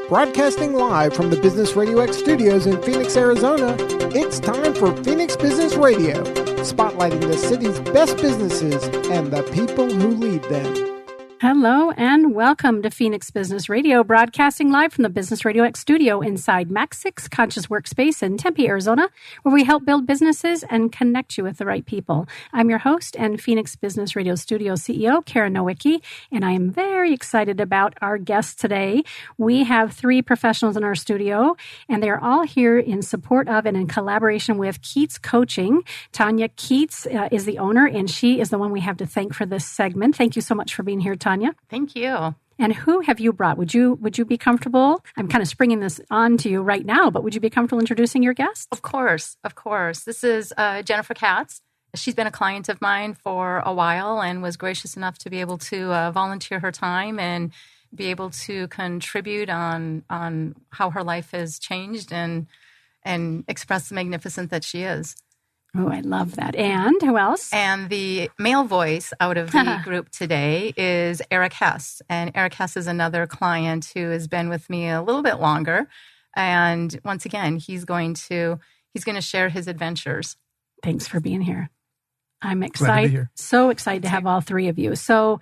Broadcasting live from the Business RadioX studios in Phoenix, Arizona, it's time for Phoenix Business Radio, spotlighting the city's best businesses and the people who lead them. Hello and welcome to Phoenix Business Radio, broadcasting live from the Business RadioX studio inside Max 6 Conscious Workspace in Tempe, Arizona, where we help build businesses and connect you with the right people. I'm your host and Phoenix Business Radio Studio CEO, Karen Nowicki, and I am very excited about our guests today. We have three professionals in our studio, and they are all here in support of and in collaboration with Keats Coaching. Tanya Keats is the owner, and she is the one we have to thank for this segment. Thank you so much for being here, Tanya. Thank you. And who have you brought? Would you be comfortable? I'm kind of springing this on to you right now, but would you be comfortable introducing your guest? Of course. This is Jennifer Katz. She's been a client of mine for a while and was gracious enough to be able to volunteer her time and be able to contribute on how her life has changed and express the magnificence that she is. Oh, I love that. And who else? And the male voice out of the group today is Eric Hess. And Eric Hess is another client who has been with me a little bit longer. And once again, he's going to share his adventures. Thanks for being here. I'm excited. So excited to have all three of you. So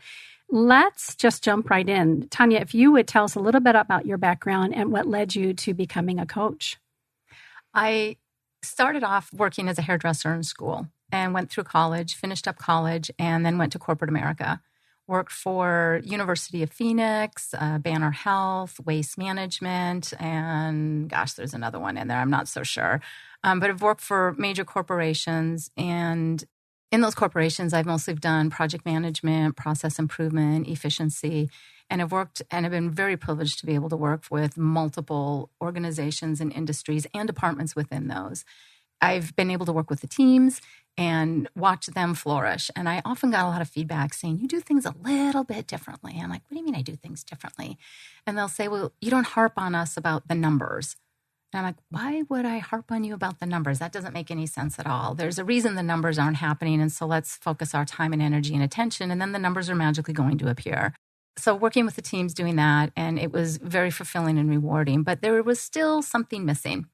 let's just jump right in. Tanya, if you would tell us a little bit about your background and what led you to becoming a coach. I started off working as a hairdresser in school and went through college, finished up college, and then went to corporate America. Worked for University of Phoenix, Banner Health, Waste Management, and gosh, there's another one in there. I'm not so sure. But I've worked for major corporations, and in those corporations, I've mostly done project management, process improvement, efficiency, and I've been very privileged to be able to work with multiple organizations and industries and departments within those. I've been able to work with the teams and watch them flourish. And I often got a lot of feedback saying, you do things a little bit differently. I'm like, what do you mean I do things differently? And they'll say, well, you don't harp on us about the numbers. And I'm like, why would I harp on you about the numbers? That doesn't make any sense at all. There's a reason the numbers aren't happening. And so let's focus our time and energy and attention. And then the numbers are magically going to appear. So working with the teams doing that, and it was very fulfilling and rewarding, but there was still something missing.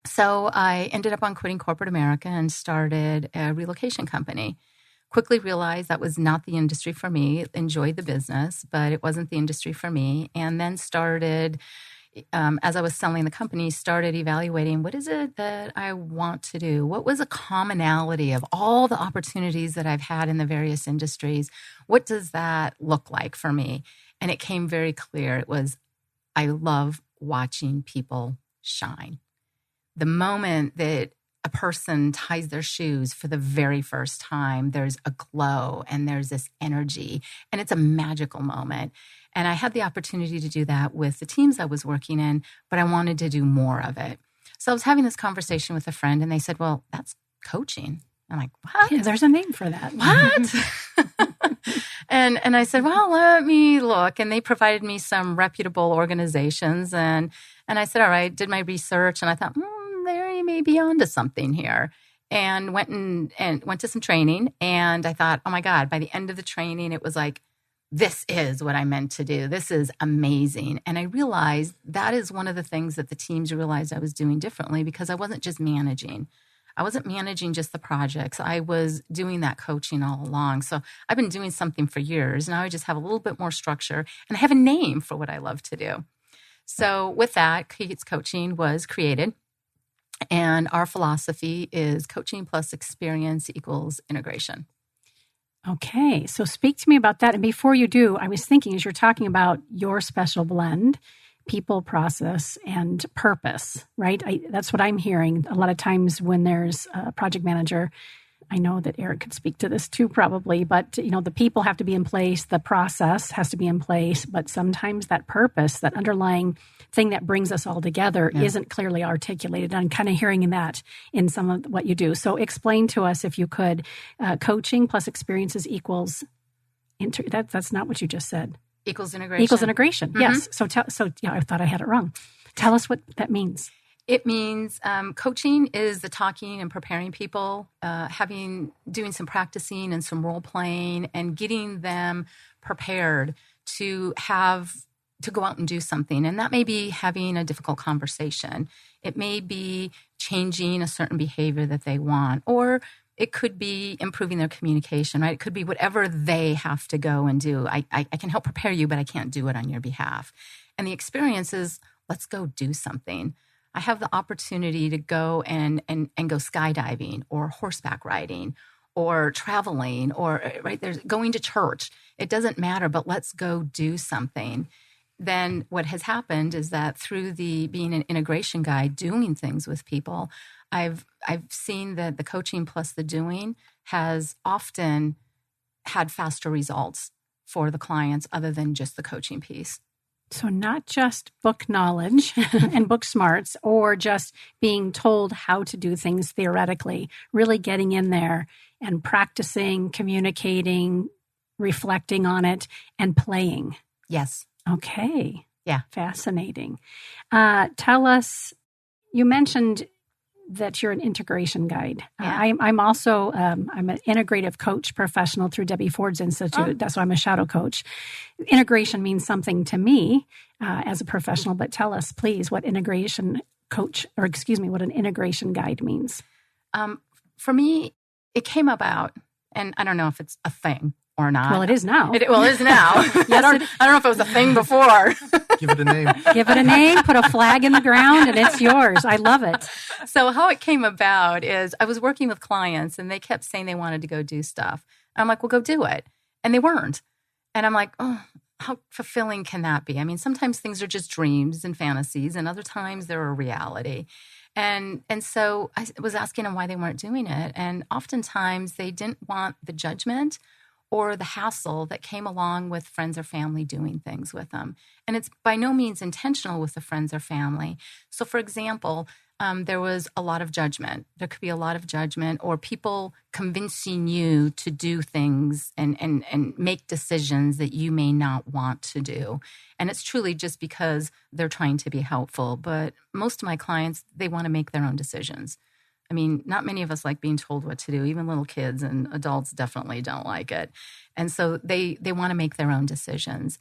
So I ended up on quitting corporate America and started a relocation company. Quickly realized that was not the industry for me. Enjoyed the business, but it wasn't the industry for me. And then started, as I was selling the company, started evaluating what is it that I want to do? What was a commonality of all the opportunities that I've had in the various industries? What does that look like for me? And it came very clear. It was, I love watching people shine. The moment that a person ties their shoes for the very first time, there's a glow and there's this energy, and it's a magical moment. And I had the opportunity to do that with the teams I was working in, but I wanted to do more of it. So I was having this conversation with a friend, and they said, well, that's coaching. I'm like, what? Yeah, there's a name for that. What? And I said, well, let me look. And they provided me some reputable organizations. And I said, all right, did my research. And I thought, there may be onto something here. And went to some training. And I thought, oh my God, by the end of the training, it was like, this is what I meant to do. This is amazing. And I realized that is one of the things that the teams realized I was doing differently, because I wasn't just managing. I wasn't managing just the projects. I was doing that coaching all along. So I've been doing something for years. Now I just have a little bit more structure, and I have a name for what I love to do. So with that, Keats Coaching was created. And our philosophy is coaching plus experience equals integration. Okay, so speak to me about that. And before you do, I was thinking, as you're talking about your special blend, people, process, and purpose, right? That's what I'm hearing. A lot of times when there's a project manager, I know that Eric could speak to this too, probably, but the people have to be in place, the process has to be in place, but sometimes that purpose, that underlying thing that brings us all together isn't clearly articulated. I'm kind of hearing that in some of what you do. So explain to us, if you could, coaching plus experiences equals, that's not what you just said. Equals integration. Equals integration, yes. So I thought I had it wrong. Tell us what that means. It means coaching is the talking and preparing people, doing some practicing and some role playing and getting them prepared to have to go out and do something. And that may be having a difficult conversation. It may be changing a certain behavior that they want, or it could be improving their communication, right? It could be whatever they have to go and do. I can help prepare you, but I can't do it on your behalf. And the experience is, let's go do something. I have the opportunity to go and go skydiving or horseback riding or traveling or right there's going to church. It doesn't matter, but let's go do something. Then what has happened is that through being an integration guide, doing things with people, I've seen that the coaching plus the doing has often had faster results for the clients other than just the coaching piece. So not just book knowledge and book smarts or just being told how to do things theoretically, really getting in there and practicing, communicating, reflecting on it, and playing. Yes. Okay. Yeah. Fascinating. Tell us, you mentioned that you're an integration guide. Yeah. I'm also I'm an integrative coach professional through Debbie Ford's Institute. Oh. That's why I'm a shadow coach. Integration means something to me as a professional, but tell us, please, what integration coach, or excuse me, what an integration guide means. For me, it came about, and I don't know if it's a thing or not. Well, it is now. It is now. I don't know if it was a thing before. Give it a name. Give it a name, put a flag in the ground, and it's yours. I love it. So how it came about is I was working with clients, and they kept saying they wanted to go do stuff. And I'm like, well, go do it. And they weren't. And I'm like, oh, how fulfilling can that be? I mean, sometimes things are just dreams and fantasies, and other times they're a reality. And so I was asking them why they weren't doing it. And oftentimes they didn't want the judgment or the hassle that came along with friends or family doing things with them. And it's by no means intentional with the friends or family. So for example, there was a lot of judgment. There could be a lot of judgment or people convincing you to do things and make decisions that you may not want to do. And it's truly just because they're trying to be helpful. But most of my clients, they want to make their own decisions. I mean, not many of us like being told what to do. Even little kids and adults definitely don't like it. And so they want to make their own decisions.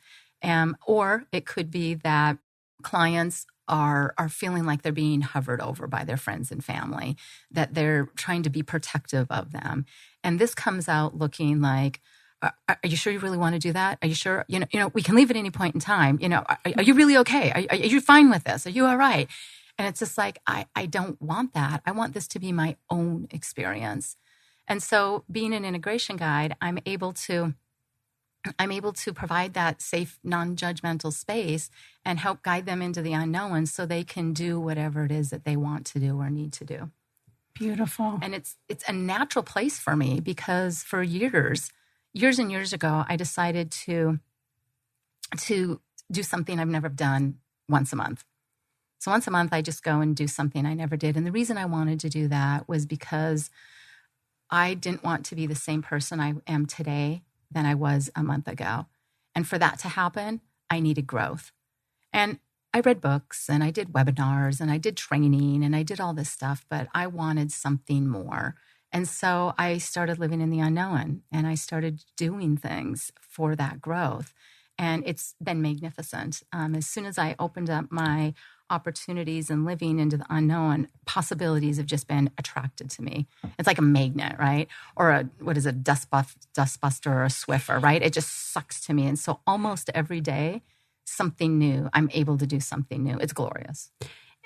Or it could be that clients are feeling like they're being hovered over by their friends and family, that they're trying to be protective of them. And this comes out looking like, are you sure you really want to do that? Are you sure? You know, we can leave at any point in time. You know, are you really okay? Are you fine with this? Are you all right? And it's just like, I don't want that. I want this to be my own experience. And so being an integration guide, I'm able to provide that safe, non-judgmental space and help guide them into the unknown so they can do whatever it is that they want to do or need to do. Beautiful. And it's a natural place for me because for years and years ago, I decided to do something I've never done once a month. So once a month, I just go and do something I never did. And the reason I wanted to do that was because I didn't want to be the same person I am today than I was a month ago. And for that to happen, I needed growth. And I read books and I did webinars and I did training and I did all this stuff, but I wanted something more. And so I started living in the unknown and I started doing things for that growth. And it's been magnificent. As soon as I opened up my opportunities and living into the unknown, possibilities have just been attracted to me. It's like a magnet, right? Or a dustbuster or a Swiffer, right? It just sucks to me. And so almost every day, something new, I'm able to do something new. It's glorious.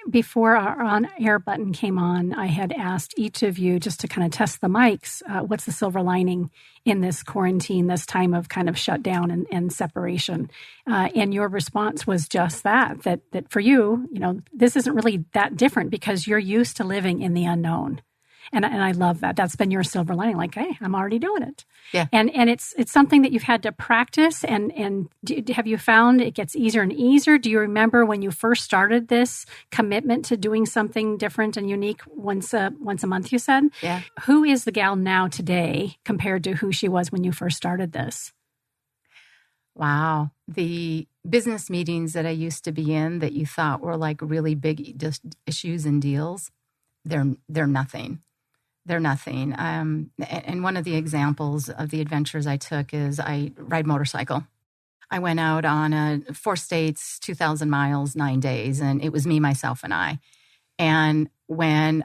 Before our on-air button came on, I had asked each of you just to kind of test the mics, what's the silver lining in this quarantine, this time of kind of shutdown and separation? And your response was just that for you, you know, this isn't really that different because you're used to living in the unknown. And I love that. That's been your silver lining. Like, hey, I'm already doing it. Yeah. And it's something that you've had to practice. And have you found it gets easier and easier? Do you remember when you first started this commitment to doing something different and unique once a month, you said? Yeah. Who is the gal now today compared to who she was when you first started this? Wow. The business meetings that I used to be in that you thought were like really big issues and deals, they're nothing. They're nothing. And one of the examples of the adventures I took is I ride motorcycle. I went out on 4 states, 2,000 miles, 9 days, and it was me, myself, and I. And when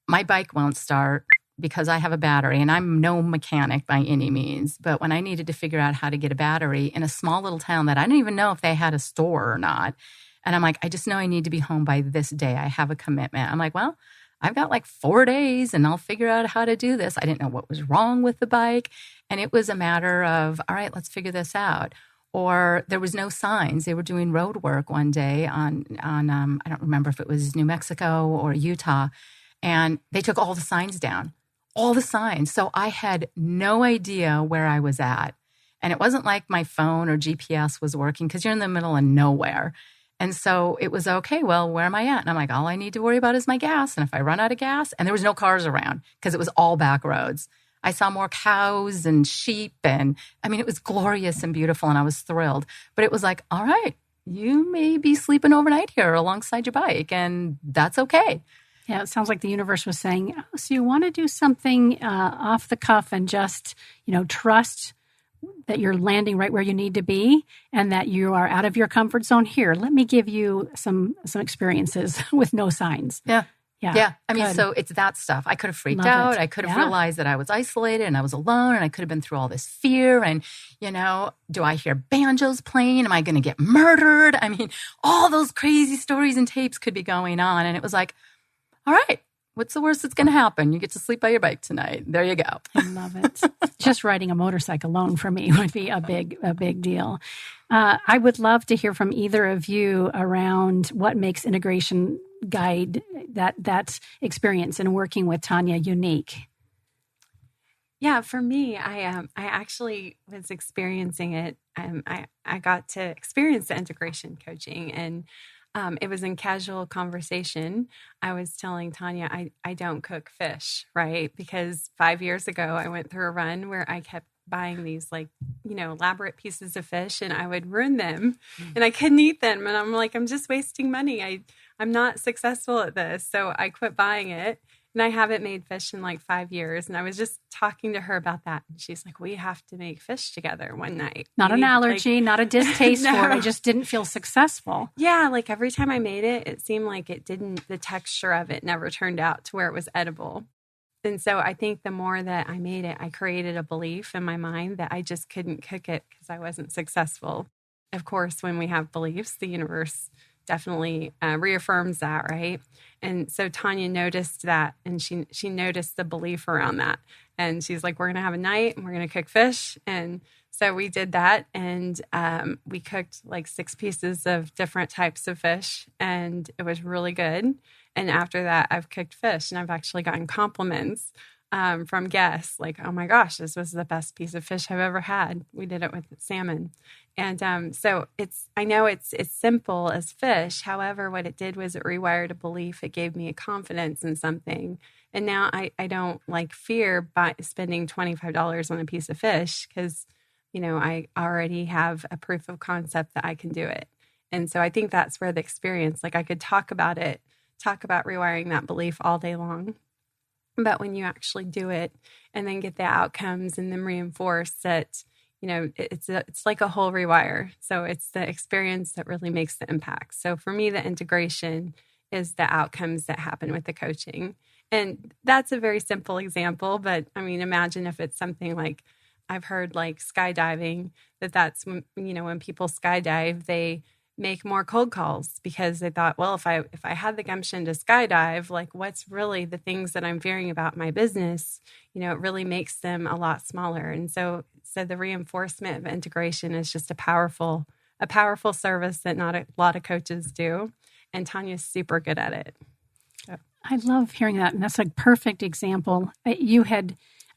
my bike won't start because I have a battery, and I'm no mechanic by any means, but when I needed to figure out how to get a battery in a small little town that I didn't even know if they had a store or not, and I'm like, I just know I need to be home by this day. I have a commitment. I'm like, well, I've got like 4 days and I'll figure out how to do this. I didn't know what was wrong with the bike. And it was a matter of, all right, let's figure this out. Or there was no signs. They were doing road work one day on I don't remember if it was New Mexico or Utah, and they took all the signs down, all the signs. So I had no idea where I was at. And it wasn't like my phone or GPS was working because you're in the middle of nowhere. And so it was, okay, well, where am I at? And I'm like, all I need to worry about is my gas. And if I run out of gas, and there was no cars around because it was all back roads. I saw more cows and sheep, and I mean, it was glorious and beautiful, and I was thrilled. But it was like, all right, you may be sleeping overnight here alongside your bike, and that's okay. Yeah, it sounds like the universe was saying, oh, so you want to do something off the cuff and just, trust that you're landing right where you need to be and that you are out of your comfort zone. Here, let me give you some experiences with no signs. Yeah. Yeah. I mean, so it's that stuff. I could have freaked Love out. it. I could have realized that I was isolated and I was alone, and I could have been through all this fear. And, do I hear banjos playing? Am I going to get murdered? I mean, all those crazy stories and tapes could be going on. And it was like, all right, what's the worst that's going to happen? You get to sleep by your bike tonight. There you go. I love it. Just riding a motorcycle alone for me would be a big deal. I would love to hear from either of you around what makes Integration Guide, that experience in working with Tanya, unique. Yeah, for me, I actually was experiencing it. I got to experience the integration coaching, and it was in casual conversation. I was telling Tanya, I don't cook fish, right? Because 5 years ago, I went through a run where I kept buying these elaborate pieces of fish, and I would ruin them and I couldn't eat them. And I'm like, I'm just wasting money. I'm not successful at this. So I quit buying it, and I haven't made fish in like 5 years. And I was just talking to her about that. And she's like, we have to make fish together one night. Not an allergy, not a distaste No. for it. I just didn't feel successful. Yeah. Like every time I made it, it seemed like the texture of it never turned out to where it was edible. And so I think the more that I made it, I created a belief in my mind that I just couldn't cook it because I wasn't successful. Of course, when we have beliefs, the universe definitely reaffirms that, right? And so Tanya noticed that, and she noticed the belief around that. And she's like, we're going to have a night and we're going to cook fish. And so we did that, and we cooked like 6 pieces of different types of fish, and it was really good. And after that, I've cooked fish, and I've actually gotten compliments from guests like, oh my gosh, this was the best piece of fish I've ever had. We did it with salmon. And so I know it's simple as fish. However, what it did was it rewired a belief. It gave me a confidence in something. And now I don't like fear by spending $25 on a piece of fish because, I already have a proof of concept that I can do it. And so I think that's where the experience, like I could talk about rewiring that belief all day long. But when you actually do it and then get the outcomes and then reinforce that, it's like a whole rewire. So it's the experience that really makes the impact. So for me, the integration is the outcomes that happen with the coaching. And that's a very simple example. But I mean, imagine if it's something like I've heard like skydiving, that's when people skydive, they make more cold calls because they thought, well, if I had the gumption to skydive, like what's really the things that I'm fearing about my business, it really makes them a lot smaller. And so the reinforcement of integration is just a powerful service that not a lot of coaches do. And Tanya's super good at it. So. I love hearing that. And that's a perfect example.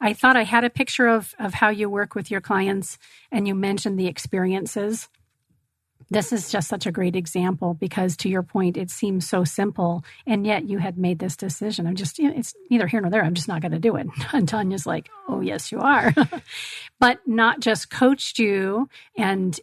I thought I had a picture of how you work with your clients, and you mentioned the experiences. This is just such a great example because, to your point, it seems so simple, and yet you had made this decision. It's neither here nor there. I'm just not going to do it. And Tanya's like, oh, yes, you are. But not just coached you and,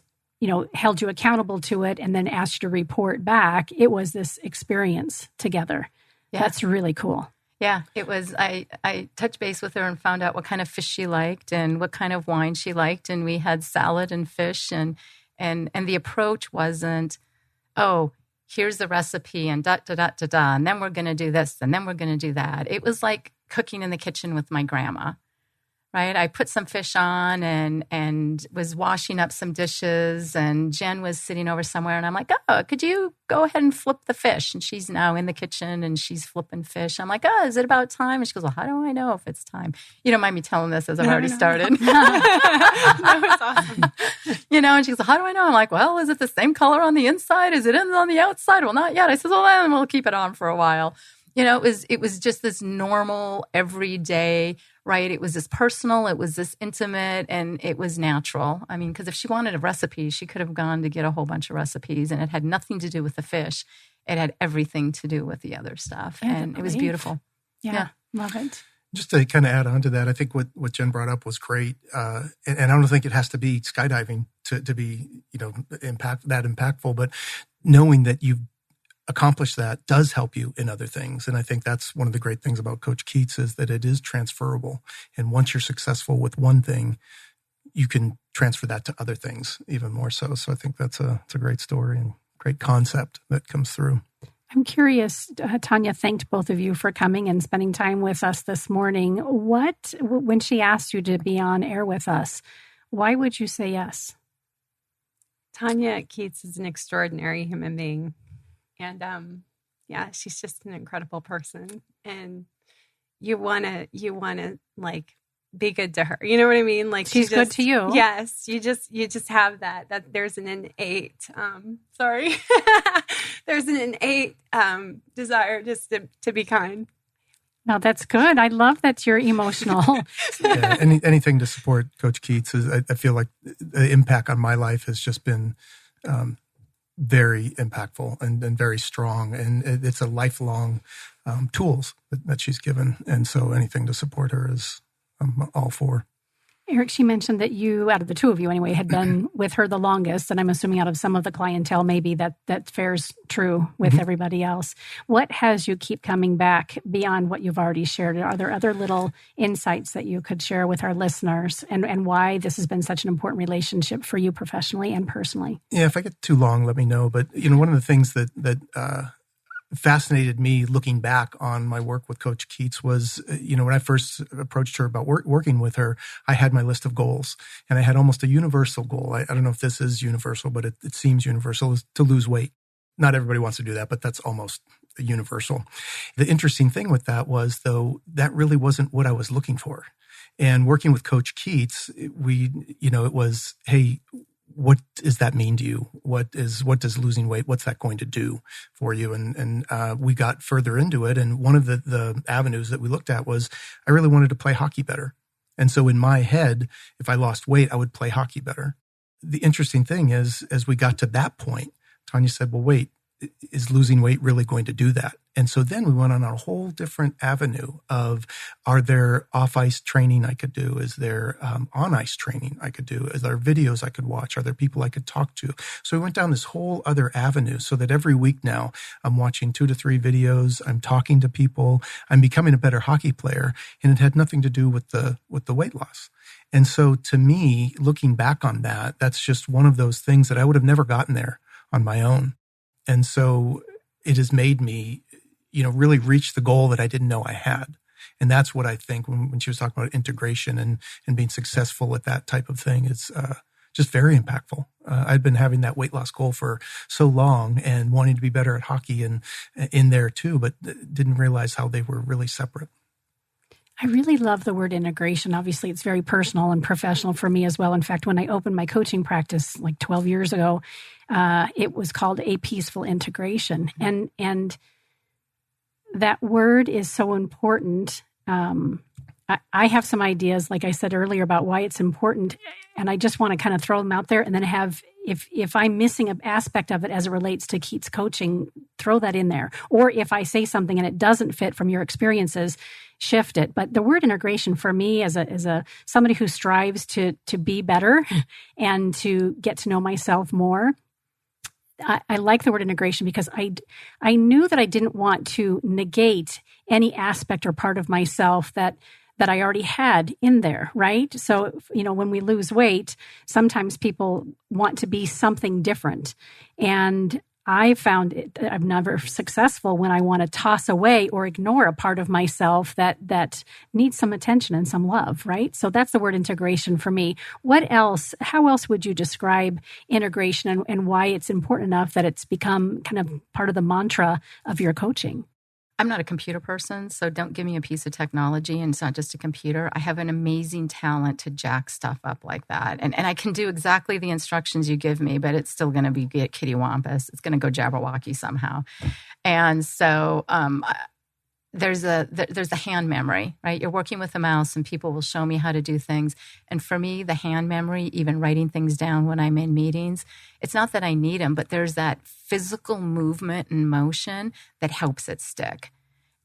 held you accountable to it and then asked you to report back. It was this experience together. Yeah. That's really cool. Yeah, it was. I touched base with her and found out what kind of fish she liked and what kind of wine she liked. And we had salad and fish, and And the approach wasn't, oh, here's the recipe and da, da, da, da, da, and then we're going to do this and then we're going to do that. It was like cooking in the kitchen with my grandma, right? I put some fish on and was washing up some dishes, and Jen was sitting over somewhere, and I'm like, oh, could you go ahead and flip the fish? And she's now in the kitchen and she's flipping fish. I'm like, oh, is it about time? And she goes, well, how do I know if it's time? You don't mind me telling this as I've already started. That was awesome. And she goes, how do I know? I'm like, well, is it the same color on the inside? Is it on the outside? Well, not yet. I said, well, then we'll keep it on for a while. It was just this normal, everyday, right? It was this personal, it was this intimate, and it was natural. I mean, because if she wanted a recipe, she could have gone to get a whole bunch of recipes, and it had nothing to do with the fish. It had everything to do with the other stuff. And it was beautiful. Yeah. Love it. Just to kind of add on to that, I think what Jen brought up was great. And I don't think it has to be skydiving to be, impactful, but knowing that you've accomplish that does help you in other things. And I think that's one of the great things about Coach Keats is that it is transferable. And once you're successful with one thing, you can transfer that to other things even more so. So I think it's a great story and great concept that comes through. I'm curious, Tanya thanked both of you for coming and spending time with us this morning. When she asked you to be on air with us, why would you say yes? Tanya Keats is an extraordinary human being. And she's just an incredible person, and you wanna like be good to her. You know what I mean? Like she's good to you. Yes, you just have that there's an innate there's an innate desire just to be kind. No, that's good. I love that you're emotional. Yeah, anything to support Coach Keats is. I feel like the impact on my life has just been very impactful and very strong. And it's a lifelong tools that she's given. And so anything to support her is I'm all for. Eric, she mentioned that you, out of the two of you anyway, had been with her the longest. And I'm assuming out of some of the clientele, maybe that fares true with everybody else. What has you keep coming back beyond what you've already shared? Are there other little insights that you could share with our listeners and why this has been such an important relationship for you professionally and personally? Yeah, if I get too long, let me know. But, one of the things that fascinated me looking back on my work with Coach Keats was, when I first approached her about working with her, I had my list of goals, and I had almost a universal goal. I don't know if this is universal, but it seems universal, is to lose weight. Not everybody wants to do that, but that's almost universal. The interesting thing with that was, though, that really wasn't what I was looking for. And working with Coach Keats, it was, hey, what does that mean to you? What does losing weight, what's that going to do for you? And we got further into it. And one of the avenues that we looked at was I really wanted to play hockey better. And so in my head, if I lost weight, I would play hockey better. The interesting thing is, as we got to that point, Tanya said, well, wait, is losing weight really going to do that? And so then we went on a whole different avenue of, are there off-ice training I could do? Is there on-ice training I could do? Is there videos I could watch? Are there people I could talk to? So we went down this whole other avenue so that every week now I'm watching 2 to 3 videos. I'm talking to people. I'm becoming a better hockey player. And it had nothing to do with the weight loss. And so to me, looking back on that, that's just one of those things that I would have never gotten there on my own. And so it has made me, really reach the goal that I didn't know I had. And that's what I think when she was talking about integration and being successful at that type of thing is just very impactful. I'd been having that weight loss goal for so long and wanting to be better at hockey and in there too, but didn't realize how they were really separate. I really love the word integration. Obviously, it's very personal and professional for me as well. In fact, when I opened my coaching practice like 12 years ago, it was called A Peaceful Integration. And that word is so important. I have some ideas, like I said earlier, about why it's important. And I just want to kind of throw them out there and then have, if I'm missing an aspect of it as it relates to Keats coaching, throw that in there. Or if I say something and it doesn't fit from your experiences, shift it. But the word integration for me as a somebody who strives to be better and to get to know myself more, I like the word integration because I knew that I didn't want to negate any aspect or part of myself that that I already had in there, right? So, when we lose weight, sometimes people want to be something different. And I found I'm never successful when I want to toss away or ignore a part of myself that needs some attention and some love, right? So that's the word integration for me. What else, how else would you describe integration and why it's important enough that it's become kind of part of the mantra of your coaching? I'm not a computer person, so don't give me a piece of technology and it's not just a computer. I have an amazing talent to jack stuff up like that. And I can do exactly the instructions you give me, but it's still going to be kittywampus. It's going to go Jabberwocky somehow. And so there's a hand memory, right? You're working with a mouse and people will show me how to do things. And for me, the hand memory, even writing things down when I'm in meetings, it's not that I need them, but there's that physical movement and motion that helps it stick.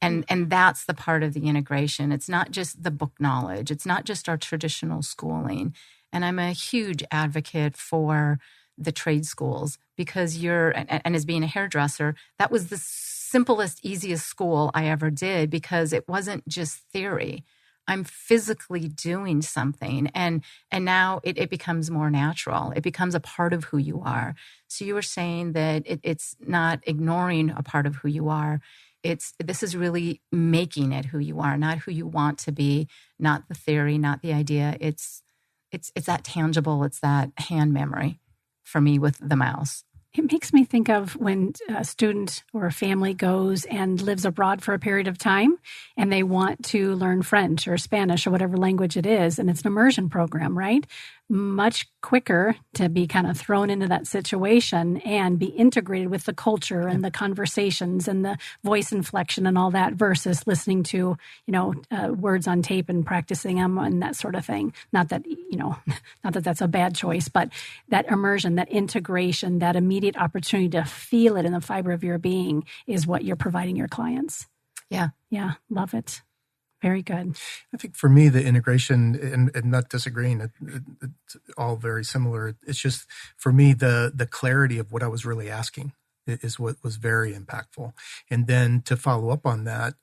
And that's the part of the integration. It's not just the book knowledge. It's not just our traditional schooling. And I'm a huge advocate for the trade schools because and as being a hairdresser, that was the simplest, easiest school I ever did because it wasn't just theory. I'm physically doing something. And now it becomes more natural. It becomes a part of who you are. So you were saying that it's not ignoring a part of who you are. This is really making it who you are, not who you want to be, not the theory, not the idea. It's that tangible. It's that hand memory for me with the mouse. It makes me think of when a student or a family goes and lives abroad for a period of time and they want to learn French or Spanish or whatever language it is, and it's an immersion program, right? Much quicker to be kind of thrown into that situation and be integrated with the culture and the conversations and the voice inflection and all that versus listening to, words on tape and practicing them and that sort of thing. Not that that's a bad choice, but that immersion, that integration, that immediate opportunity to feel it in the fiber of your being is what you're providing your clients. Yeah. Yeah. Love it. Very good. I think for me, the integration and not disagreeing, it's all very similar. It's just for me, the clarity of what I was really asking is what was very impactful. And then to follow up on that,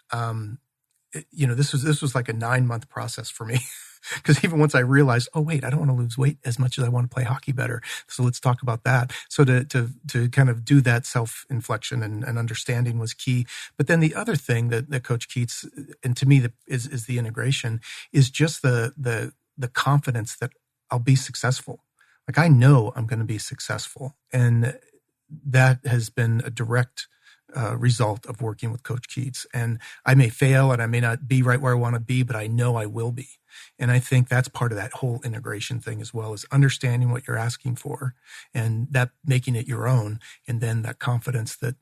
this was like a 9-month process for me. Because even once I realized, oh wait, I don't want to lose weight as much as I want to play hockey better. So let's talk about that. So to kind of do that self-inflection and understanding was key. But then the other thing that Coach Keats, and to me is the integration, is just the confidence that I'll be successful. Like I know I'm going to be successful, and that has been a direct result of working with Coach Keats. And I may fail and I may not be right where I want to be, but I know I will be. And I think that's part of that whole integration thing as well, is understanding what you're asking for and that making it your own. And then that confidence that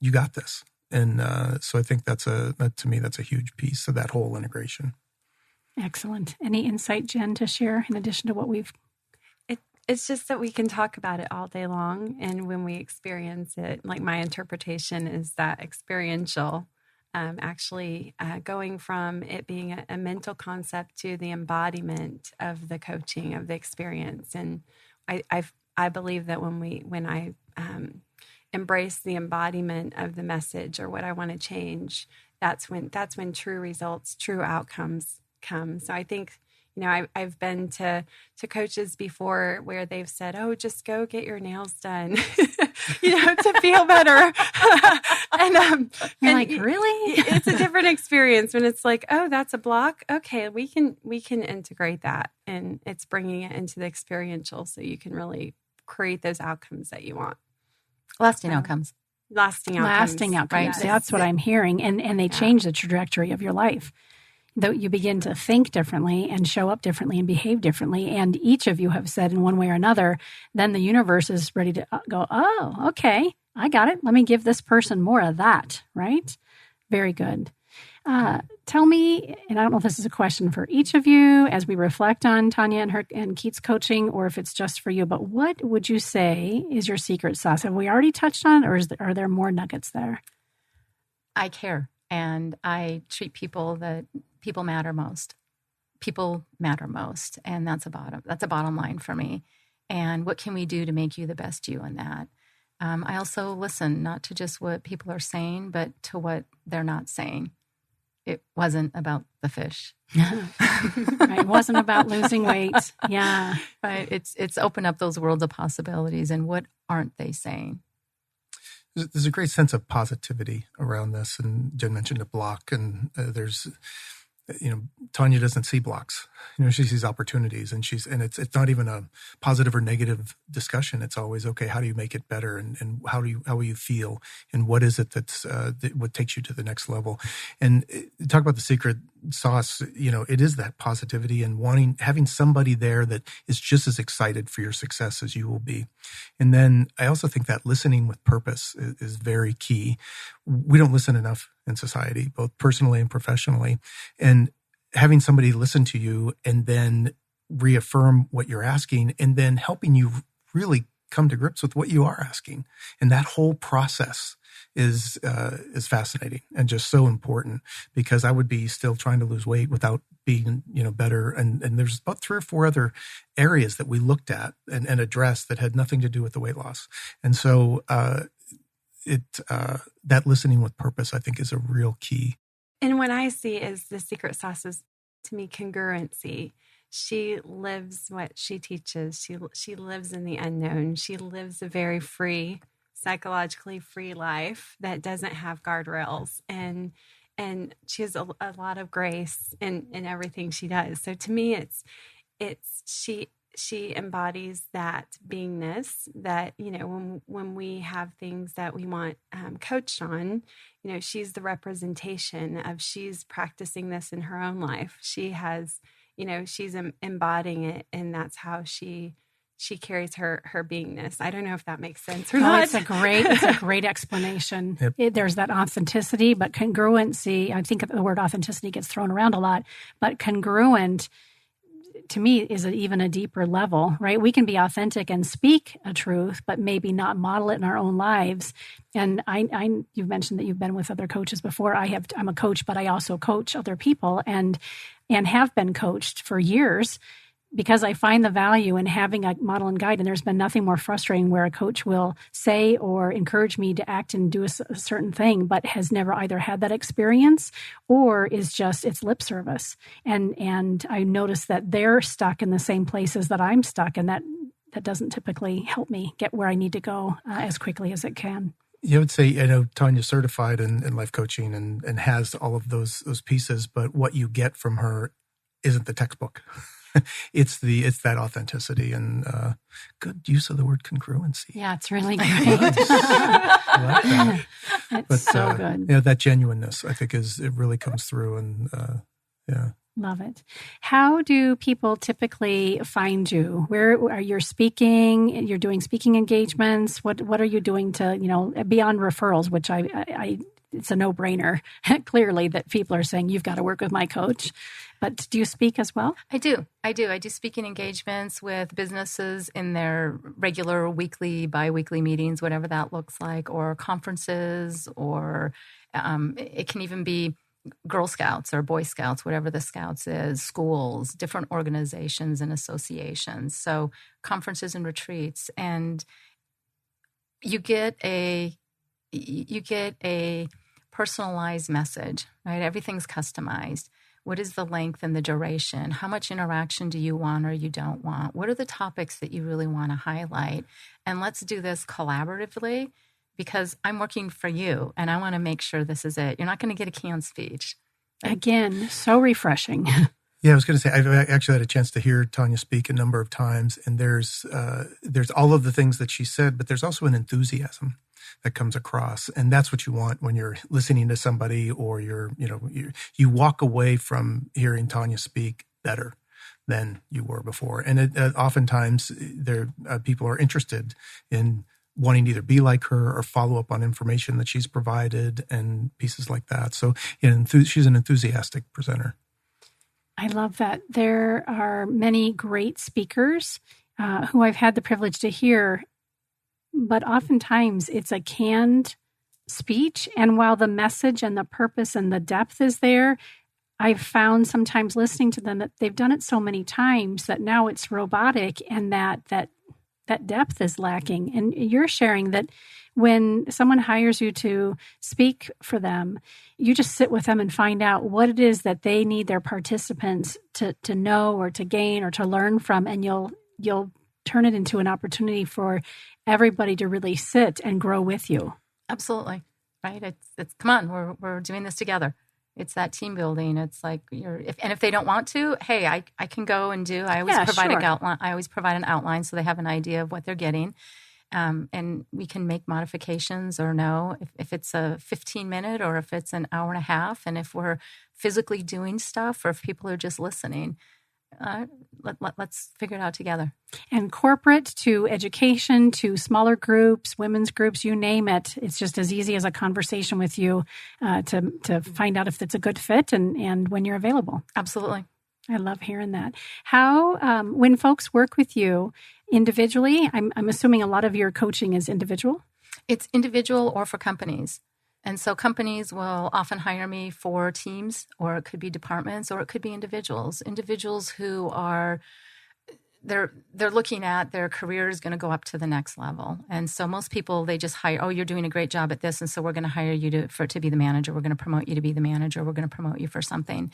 you got this. And so I think to me, that's a huge piece of that whole integration. Excellent. Any insight, Jen, to share in addition to what we've... It's just that we can talk about it all day long. And when we experience it, like my interpretation is that experiential, going from it being a mental concept to the embodiment of the coaching, of the experience. And I believe that when I embrace the embodiment of the message or what I want to change, that's when true results, true outcomes come. So I think, I've been to coaches before where they've said, "Oh, just go get your nails done," to feel better. and you're like, really? It's a different experience when it's like, "Oh, that's a block. Okay, we can integrate that," and it's bringing it into the experiential, so you can really create those outcomes that you want. Lasting outcomes. Lasting outcomes. Right? Yes. That's what I'm hearing, and they change the trajectory of your life. Though you begin to think differently and show up differently and behave differently, and each of you have said in one way or another, then the universe is ready to go, oh, okay, I got it. Let me give this person more of that, right? Very good. Tell me, and I don't know if this is a question for each of you as we reflect on Tanya and Keats coaching, or if it's just for you, but what would you say is your secret sauce? Have we already touched on it, or are there more nuggets there? I care, and I treat people that people matter most. People matter most, and that's a bottom line for me. And what can we do to make you the best you in that? I also listen not to just what people are saying, but to what they're not saying. it wasn't about the fish. Right. It wasn't about losing weight. Yeah. Right. It's opened up those worlds of possibilities. And what aren't they saying? There's a great sense of positivity around this. And Jen mentioned a block, and there's, Tanya doesn't see blocks. She sees opportunities, and it's not even a positive or negative discussion. It's always, okay, how do you make it better, and how will you feel, and what is it that's what takes you to the next level? And talk about the secret sauce. It is that positivity and having somebody there that is just as excited for your success as you will be. And then I also think that listening with purpose is very key. We don't listen enough in society, both personally and professionally. And having somebody listen to you and then reaffirm what you're asking, and then helping you really come to grips with what you are asking. And that whole process is fascinating and just so important, because I would be still trying to lose weight without being, better. And there's about 3 or 4 other areas that we looked at and addressed that had nothing to do with the weight loss. And so, that listening with purpose, I think, is a real key. And what I see is the secret sauce is, to me, congruency. She lives what she teaches. She lives in the unknown. She lives a very free, psychologically free life that doesn't have guardrails. And she has a lot of grace in everything she does. So to me, she embodies that beingness that, when we have things that we want coached on, she's the representation of, she's practicing this in her own life. She has, she's embodying it, and that's how she carries her beingness. I don't know if that makes sense or not. It's a great explanation. Yep. There's that authenticity, but congruency, I think the word authenticity gets thrown around a lot, but congruent, to me, is even a deeper level, right? We can be authentic and speak a truth, but maybe not model it in our own lives. And you've mentioned that you've been with other coaches before. I'm a coach, but I also coach other people, and have been coached for years, because I find the value in having a model and guide. And there's been nothing more frustrating where a coach will say or encourage me to act and do a certain thing, but has never either had that experience or is just, it's lip service. And I notice that they're stuck in the same places that I'm stuck, and that doesn't typically help me get where I need to go as quickly as it can. You would say, I know Tanya's certified in life coaching and has all of those pieces, but what you get from her isn't the textbook. It's that authenticity and good use of the word congruency. Yeah, it's really great. I like that. It's so good. That genuineness, I think, it really comes through, and yeah. Love it. How do people typically find you? Where are you speaking? You're doing speaking engagements. What are you doing to, beyond referrals, which I it's a no-brainer, clearly, that people are saying, you've got to work with my coach. But do you speak as well? I do. I do speaking engagements with businesses in their regular weekly, bi-weekly meetings, whatever that looks like, or conferences, or it can even be Girl Scouts or Boy Scouts, whatever the Scouts is, schools, different organizations and associations. So conferences and retreats. And you get a personalized message, right? Everything's customized. What is the length and the duration? How much interaction do you want or you don't want? What are the topics that you really want to highlight? And let's do this collaboratively, because I'm working for you and I want to make sure this is it. You're not going to get a canned speech. Again, so refreshing. Yeah, I was going to say, I've actually had a chance to hear Tanya speak a number of times, and there's all of the things that she said, but there's also an enthusiasm that comes across, and that's what you want when you're listening to somebody, or you walk away from hearing Tanya speak better than you were before. And oftentimes, people are interested in wanting to either be like her or follow up on information that she's provided and pieces like that. So, she's an enthusiastic presenter. I love that. There are many great speakers who I've had the privilege to hear, but oftentimes it's a canned speech. And while the message and the purpose and the depth is there, I've found sometimes listening to them that they've done it so many times that now it's robotic, and that depth is lacking. And you're sharing that when someone hires you to speak for them, you just sit with them and find out what it is that they need their participants to know or to gain or to learn from, and you'll turn it into an opportunity for everybody to really sit and grow with you. Absolutely. Right. It's come on, we're doing this together. It's that team building. It's like if they don't want to, hey, I can go and do. I always provide an outline. I always provide an outline so they have an idea of what they're getting, and we can make modifications or no if it's a 15-minute or if it's an hour and a half, and if we're physically doing stuff or if people are just listening. Let's figure it out together. And corporate to education to smaller groups, women's groups, you name it. It's just as easy as a conversation with you to find out if it's a good fit and when you're available. Absolutely. I love hearing that. How, when folks work with you individually, I'm assuming a lot of your coaching is individual? It's individual or for companies. And so companies will often hire me for teams, or it could be departments, or it could be individuals who are, they're looking at their career is going to go up to the next level. And so most people, they just hire, oh, you're doing a great job at this, and so we're going to hire you to be the manager. We're going to promote you to be the manager. We're going to promote you for something.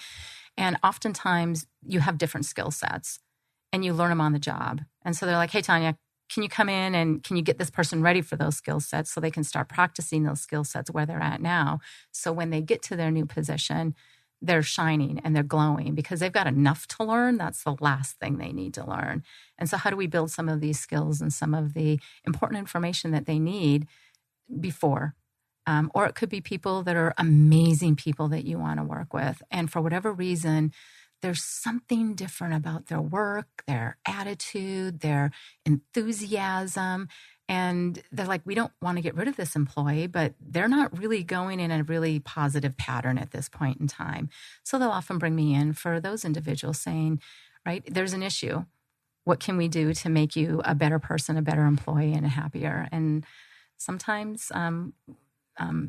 And oftentimes you have different skill sets and you learn them on the job. And so they're like, hey, Tanya, can you come in and can you get this person ready for those skill sets so they can start practicing those skill sets where they're at now? So when they get to their new position, they're shining and they're glowing because they've got enough to learn. That's the last thing they need to learn. And so how do we build some of these skills and some of the important information that they need before? Or it could be people that are amazing people that you want to work with. And for whatever reason, there's something different about their work, their attitude, their enthusiasm. And they're like, we don't want to get rid of this employee, but they're not really going in a really positive pattern at this point in time. So they'll often bring me in for those individuals saying, right, there's an issue. What can we do to make you a better person, a better employee, and a happier? And sometimes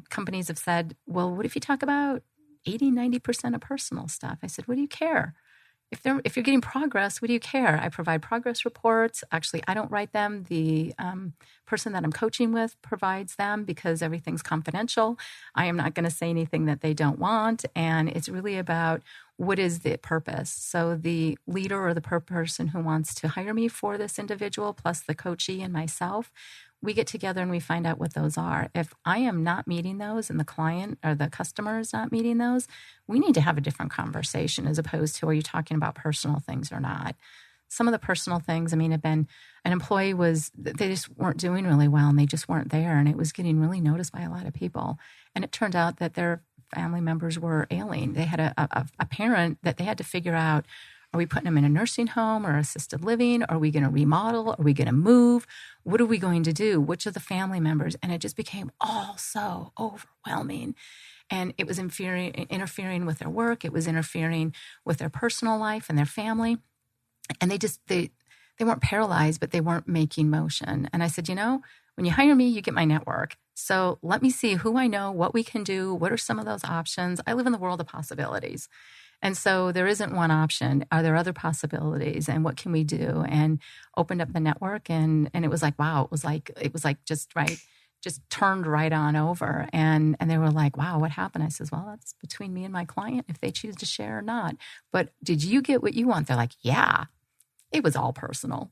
companies have said, well, what if you talk about 80-90% of personal stuff? I said, what do you care? If you're getting progress, what do you care? I provide progress reports. Actually, I don't write them. The person that I'm coaching with provides them because everything's confidential. I am not going to say anything that they don't want. And it's really about what is the purpose. So the leader or the person who wants to hire me for this individual, plus the coachee and myself, we get together and we find out what those are. If I am not meeting those and the client or the customer is not meeting those, we need to have a different conversation as opposed to, are you talking about personal things or not? Some of the personal things, have been, an employee they just weren't doing really well and they just weren't there. And it was getting really noticed by a lot of people. And it turned out that their family members were ailing. They had a parent that they had to figure out, are we putting them in a nursing home or assisted living? Are we going to remodel? Are we going to move? What are we going to do? Which of the family members? And it just became all so overwhelming. And it was interfering with their work. It was interfering with their personal life and their family. And they weren't paralyzed, but they weren't making motion. And I said, when you hire me, you get my network. So let me see who I know, what we can do, what are some of those options. I live in the world of possibilities. And so there isn't one option. Are there other possibilities? And what can we do? And opened up the network and it was like, wow, it was like just turned right on over. And they were like, wow, what happened? I says, well, that's between me and my client if they choose to share or not. But did you get what you want? They're like, yeah, it was all personal.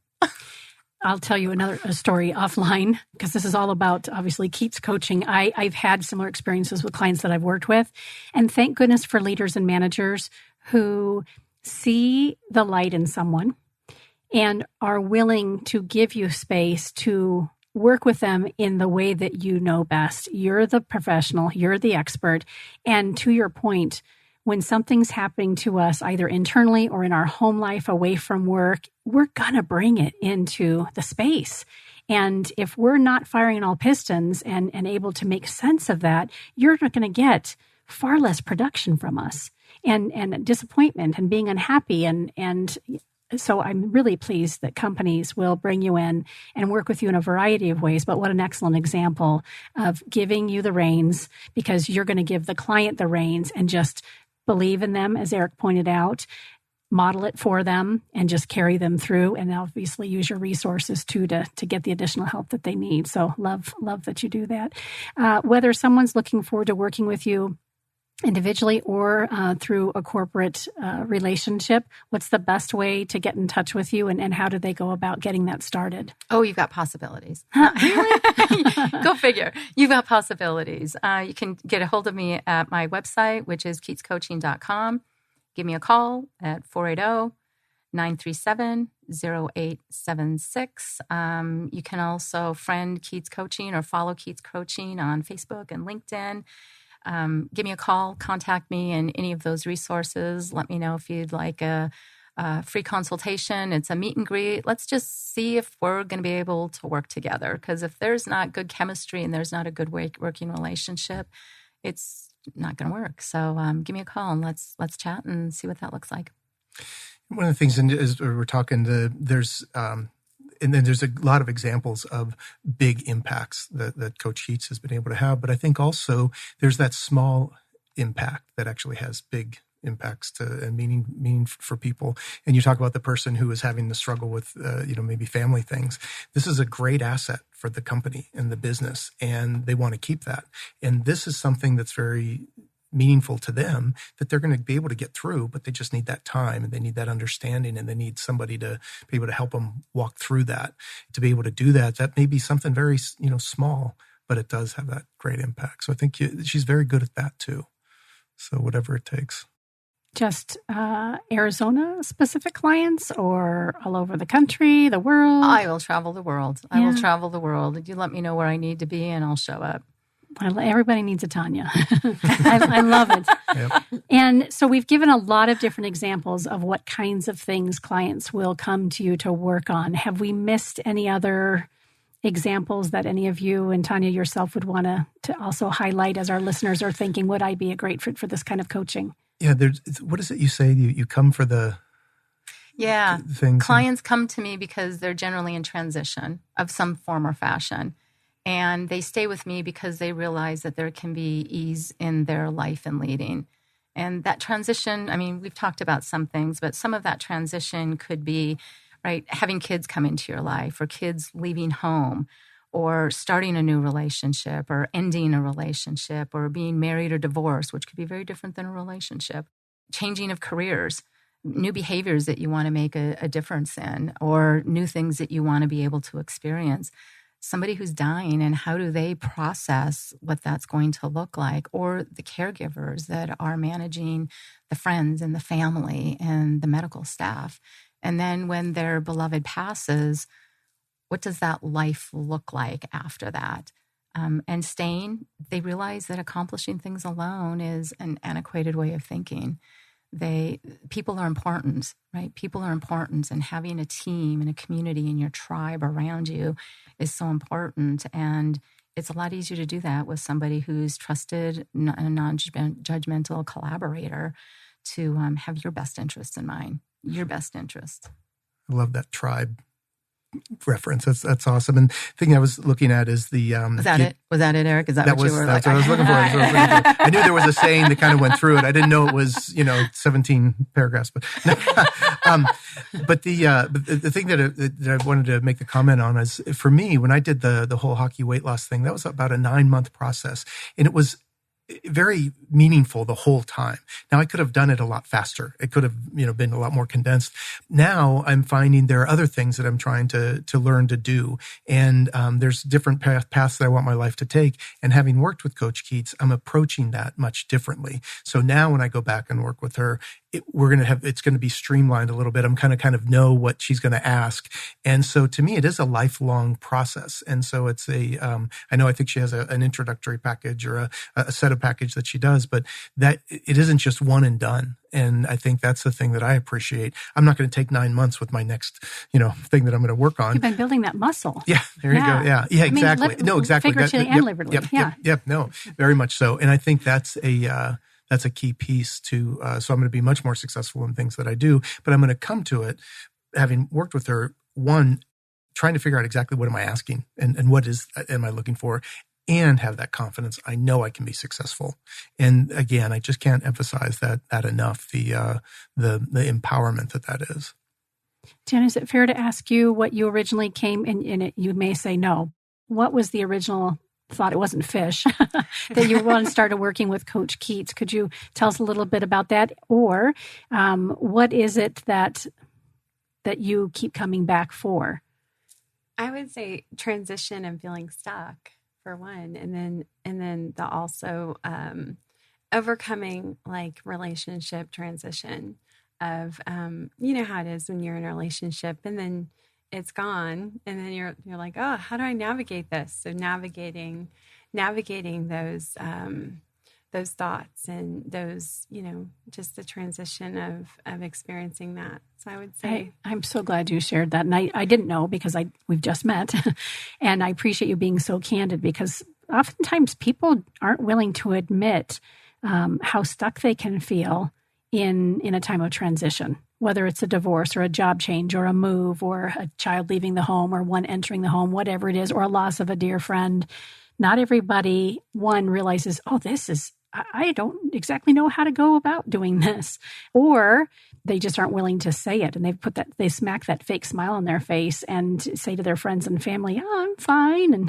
I'll tell you a story offline because this is all about, obviously, Keats coaching. I've had similar experiences with clients that I've worked with. And thank goodness for leaders and managers who see the light in someone and are willing to give you space to work with them in the way that you know best. You're the professional. You're the expert. And to your point, when something's happening to us, either internally or in our home life away from work, we're going to bring it into the space. And if we're not firing on all pistons and able to make sense of that, you're going to get far less production from us and disappointment and being unhappy. And so I'm really pleased that companies will bring you in and work with you in a variety of ways. But what an excellent example of giving you the reins, because you're going to give the client the reins and just believe in them, as Eric pointed out. model it for them and just carry them through, and obviously use your resources too to get the additional help that they need. So love that you do that. Whether someone's looking forward to working with you individually or through a corporate relationship, what's the best way to get in touch with you, and how do they go about getting that started? Oh, you've got possibilities. Really? Go figure. You've got possibilities. You can get a hold of me at my website, which is keatscoaching.com. Give me a call at 480-937-0876. You can also friend Keats Coaching or follow Keats Coaching on Facebook and LinkedIn. Give me a call, contact me in any of those resources. Let me know if you'd like a free consultation. It's a meet and greet. Let's just see if we're going to be able to work together. Because if there's not good chemistry and there's not a good working relationship, it's not going to work. So give me a call and let's chat and see what that looks like. One of the things, as we're talking, there's and then there's a lot of examples of big impacts that Coach Keats has been able to have. But I think also there's that small impact that actually has big impacts and meaning for people. And you talk about the person who is having the struggle with, maybe family things. This is a great asset for the company and the business, and they want to keep that. And this is something that's very meaningful to them that they're going to be able to get through, but they just need that time and they need that understanding and they need somebody to be able to help them walk through that. To be able to do that, that may be something very, small, but it does have that great impact. So I think she's very good at that too. So whatever it takes. Just Arizona specific clients or all over the country, the world? I will travel the world. I will travel the world. You let me know where I need to be and I'll show up. Well, everybody needs a Tanya. I love it. Yep. And so we've given a lot of different examples of what kinds of things clients will come to you to work on. Have we missed any other examples that any of you and Tanya yourself would want to also highlight as our listeners are thinking, would I be a great fit for this kind of coaching? Yeah, what is it you say? You come for the things? Clients come to me because they're generally in transition of some form or fashion. And they stay with me because they realize that there can be ease in their life and leading. And that transition, we've talked about some things, but some of that transition could be, right, having kids come into your life or kids leaving home or starting a new relationship or ending a relationship or being married or divorced, which could be very different than a relationship. Changing of careers, new behaviors that you want to make a difference in, or new things that you want to be able to experience. Somebody who's dying and how do they process what that's going to look like, or the caregivers that are managing the friends and the family and the medical staff. And then when their beloved passes, what does that life look like after that? And staying, they realize that accomplishing things alone is an antiquated way of thinking. People are important, right? People are important, and having a team and a community and your tribe around you is so important. And it's a lot easier to do that with somebody who's trusted, a non-judgmental collaborator to have your best interests in mind, your best interest. I love that tribe reference. That's awesome. And the thing I was looking at is the was that it? Was that it, Eric? Is that what you were like? That's what I was looking for. I knew there was a saying that kind of went through it. I didn't know it was 17 paragraphs, but but the thing that I wanted to make the comment on is, for me, when I did the whole hockey weight loss thing, that was about a 9-month process, and it was very meaningful the whole time. Now, I could have done it a lot faster. It could have, been a lot more condensed. Now I'm finding there are other things that I'm trying to learn to do. And there's different paths that I want my life to take. And having worked with Coach Keats, I'm approaching that much differently. So now when I go back and work with her, it's going to be streamlined a little bit. I'm kind of know what she's going to ask. And so to me, it is a lifelong process. And so it's I think she has an introductory package or a set of package that she does, but that it isn't just one and done. And I think that's the thing that I appreciate. I'm not going to take 9 months with my next, thing that I'm going to work on. You've been building that muscle. Yeah, there you go. Yeah, exactly. No, exactly. Figuratively and literally. Yep. No, very much so. And I think that's a key piece to, so I'm going to be much more successful in things that I do, but I'm going to come to it, having worked with her, trying to figure out exactly what am I asking and what am I looking for. and have that confidence. I know I can be successful. And again, I just can't emphasize that enough, the empowerment that is. Jen, is it fair to ask you what you originally came in it? You may say no. What was the original thought? It wasn't fish that you once started working with Coach Keats. Could you tell us a little bit about that? Or what is it that you keep coming back for? I would say transition and feeling stuck for one, and then the also overcoming like relationship transition of you know how it is when you're in a relationship and then it's gone, and then you're like, oh, how do I navigate this? So navigating those thoughts and those, you know, just the transition of experiencing that. So I would say I'm so glad you shared that. And I didn't know because we've just met. And I appreciate you being so candid, because oftentimes people aren't willing to admit how stuck they can feel in a time of transition, whether it's a divorce or a job change or a move or a child leaving the home or one entering the home, whatever it is, or a loss of a dear friend. Not everybody, one, realizes, oh, I don't exactly know how to go about doing this. Or they just aren't willing to say it. And they smack that fake smile on their face and say to their friends and family, oh, I'm fine.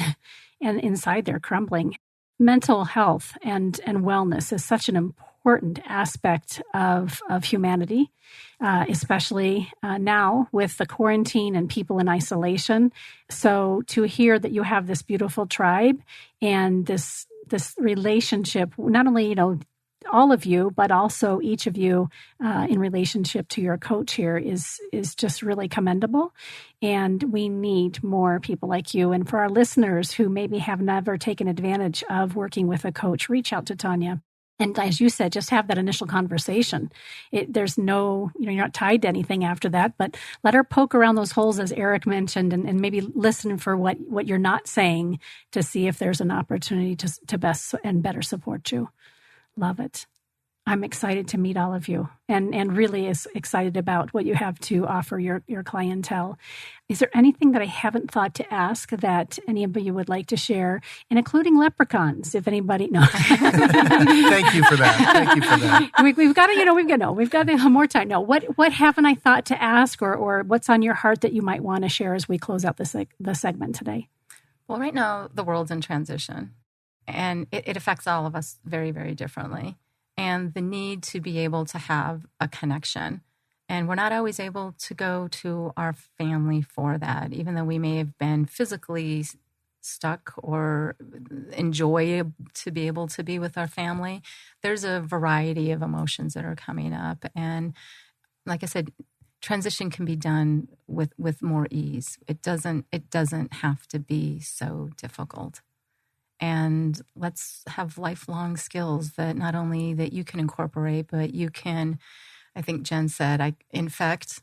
And inside they're crumbling. Mental health and wellness is such an important aspect of humanity, especially now with the quarantine and people in isolation. So to hear that you have this beautiful tribe and this relationship, not only, you know, all of you, but also each of you in relationship to your coach here is just really commendable. And we need more people like you. And for our listeners who maybe have never taken advantage of working with a coach, reach out to Tanya. And as you said, just have that initial conversation. There's no, you know, you're not tied to anything after that, but let her poke around those holes, as Eric mentioned, and maybe listen for what you're not saying to see if there's an opportunity to best and better support you. Love it. I'm excited to meet all of you and really is excited about what you have to offer your clientele. Is there anything that I haven't thought to ask that any of you would like to share, and including leprechauns, if anybody knows? Thank you for that. We've got more time. No, what haven't I thought to ask, or what's on your heart that you might want to share as we close out the segment today? Well, right now the world's in transition, and it affects all of us very, very differently. And the need to be able to have a connection. And we're not always able to go to our family for that, even though we may have been physically stuck or enjoy to be able to be with our family. There's a variety of emotions that are coming up. And like I said, transition can be done with more ease. It doesn't have to be so difficult. And let's have lifelong skills that not only that you can incorporate, but you can, I think Jen said, infect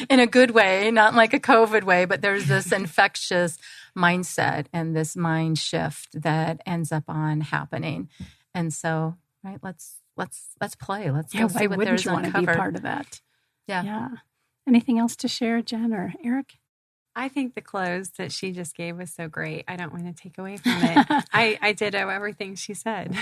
in a good way, not like a COVID way, but there's this infectious mindset and this mind shift that ends up on happening. And so, right, let's play. Let's go see what there's uncovered. Want to be part of that? Yeah. Anything else to share, Jen or Eric? I think the close that she just gave was so great. I don't want to take away from it. I ditto everything she said.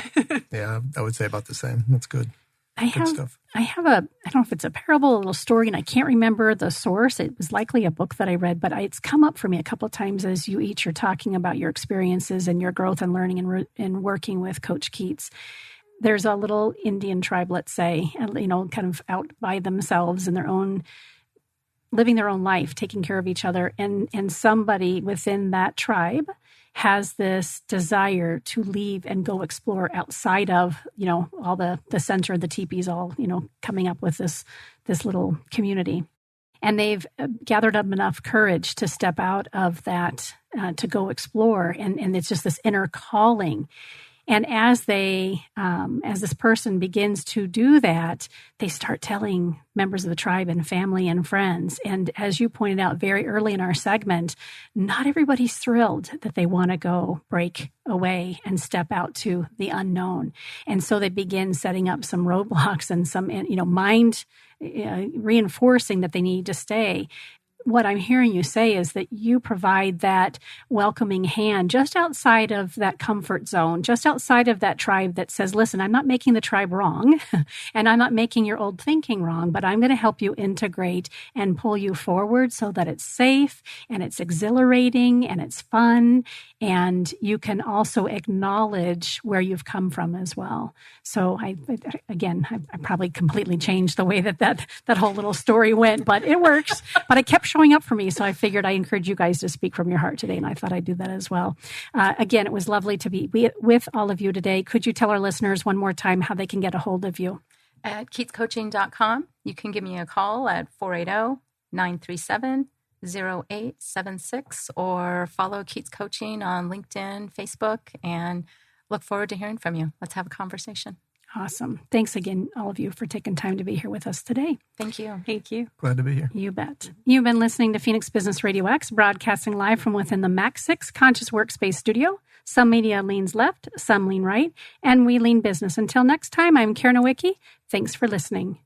Yeah, I would say about the same. That's good. Good stuff. I don't know if it's a parable, a little story, and I can't remember the source. It was likely a book that I read, but it's come up for me a couple of times as you each are talking about your experiences and your growth and learning and working with Coach Keats. There's a little Indian tribe, let's say, you know, kind of out by themselves in their own, living their own life, taking care of each other. And somebody within that tribe has this desire to leave and go explore outside of, you know, all the center, the teepees, all, you know, coming up with this little community. And they've gathered up enough courage to step out of that, to go explore. And it's just this inner calling. And as this person begins to do that, they start telling members of the tribe and family and friends. And as you pointed out very early in our segment, not everybody's thrilled that they want to go break away and step out to the unknown. And so they begin setting up some roadblocks and some, you know, mind reinforcing that they need to stay. what I'm hearing you say is that you provide that welcoming hand just outside of that comfort zone, just outside of that tribe that says, listen, I'm not making the tribe wrong and I'm not making your old thinking wrong, but I'm going to help you integrate and pull you forward so that it's safe and it's exhilarating and it's fun. And you can also acknowledge where you've come from as well. So I probably completely changed the way that whole little story went, but it works. But it kept showing up for me. So I figured I encourage you guys to speak from your heart today. And I thought I'd do that as well. Again, it was lovely to be with all of you today. Could you tell our listeners one more time how they can get a hold of you? At keatscoaching.com. You can give me a call at 480-937-0876 or follow Keats Coaching on LinkedIn, Facebook, and look forward to hearing from you. Let's have a conversation. Awesome. Thanks again, all of you, for taking time to be here with us today. Thank you. Thank you. Glad to be here. You bet. You've been listening to Phoenix Business RadioX, broadcasting live from within the Mac 6 Conscious Workspace studio. Some media leans left, some lean right, and we lean business. Until next time, I'm Karen Nowicki. Thanks for listening.